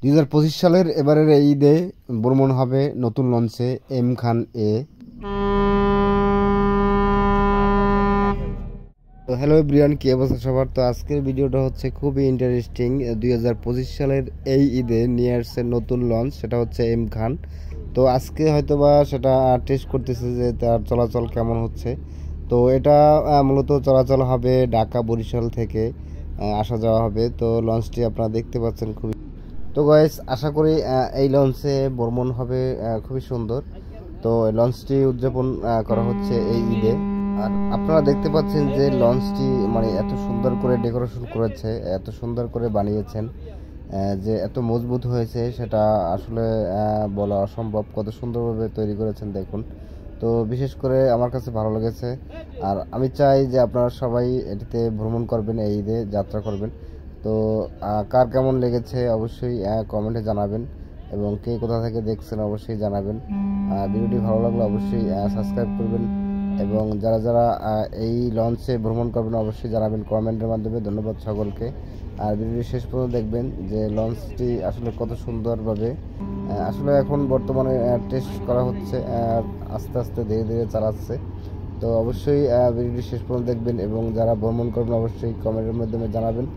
2025 সালের এবারের এই ঈদে ভ্রমণ হবে নতুন লঞ্চে এম খান এ। তো হ্যালো ব্রিয়ান, কি অবস্থা সবার? তো আজকের ভিডিওটা হচ্ছে খুবই ইন্টারেস্টিং। 2025 সালের এই ঈদে নিয়ে আসছে নতুন লঞ্চ, সেটা হচ্ছে এম খান। তো আজকে হয়তোবা সেটা টেস্ট করতেছে যে তার চলাচল কেমন হচ্ছে। তো এটা মূলত চলাচল হবে ঢাকা বরিশাল থেকে আসা যাওয়া হবে। তো লঞ্চটি আপনারা দেখতে পাচ্ছেন খুবই। তো গাইস, আশা করি এই লঞ্চে ভ্রমণ হবে খুবই সুন্দর। তো লঞ্চটি উদযাপন করা হচ্ছে এই ঈদে। আর আপনারা দেখতে পাচ্ছেন যে লঞ্চটি মানে এত সুন্দর করে ডেকোরেশন করেছে, এত সুন্দর করে বানিয়েছেন, যে এত মজবুত হয়েছে সেটা আসলে বলা অসম্ভব। কত সুন্দরভাবে তৈরি করেছেন দেখুন। তো বিশেষ করে আমার কাছে ভালো লেগেছে। আর আমি চাই যে আপনারা সবাই এটিতে ভ্রমণ করবেন, এই ঈদে যাত্রা করবেন। তো কার কেমন লেগেছে অবশ্যই কমেন্টে জানাবেন, এবং কে কোথা থেকে দেখছেন অবশ্যই জানাবেন। ভিডিওটি ভালো লাগলে অবশ্যই সাবস্ক্রাইব করবেন, এবং যারা যারা এই লঞ্চে ভ্রমণ করবেন অবশ্যই জানাবেন কমেন্টের মাধ্যমে। ধন্যবাদ সকলকে। আর ভিডিওটি শেষ পর্যন্ত দেখবেন যে লঞ্চটি আসলে কত সুন্দরভাবে আসলে এখন বর্তমানে টেস্ট করা হচ্ছে, আস্তে আস্তে ধীরে ধীরে চালাচ্ছে। তো অবশ্যই ভিডিওটি শেষ পর্যন্ত দেখবেন, এবং যারা ভ্রমণ করবেন অবশ্যই কমেন্টের মাধ্যমে জানাবেন।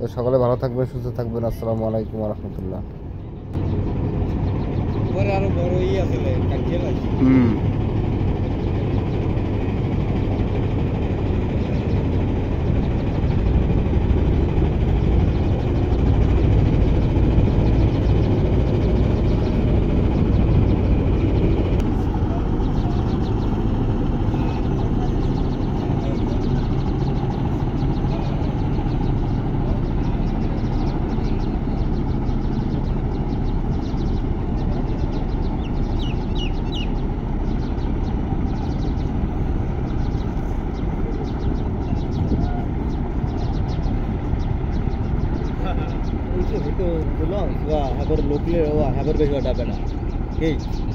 তো সকলে ভালো থাকবেন, সুস্থ থাকবেন। আসসালামু আলাইকুম ওয়া রাহমাতুল্লাহ।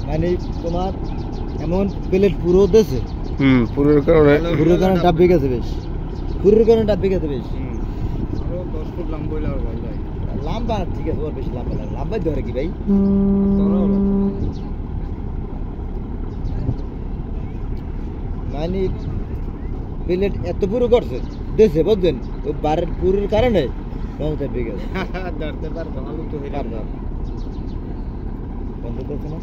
মানে তোমার এমন প্লেট পুরো দেশে পুরোর কারণে ডাব গেছে বেশ, পুরোর কারণে ডাব গেছে বেশ। 10 ফুট লম্বা লম্বা ঠিক আছে, ওর বেশি লম্বা লাগে, লম্বাই ধরে কি ভাই? মানে প্লেট এত পুরো করছে দেশে, বুঝছেন? ওই বারের পুরোর কারণে লঞ্চটা বেগে গেছে। ধরতে পারবো আলু তো হয়ে যাবে। বন্ধ করছে না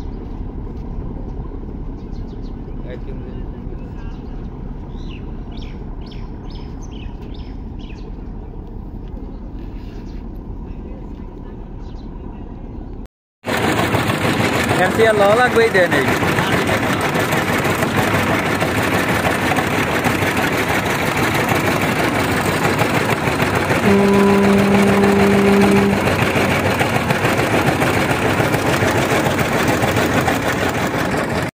এনসিআর ল লাগবেই দেন এই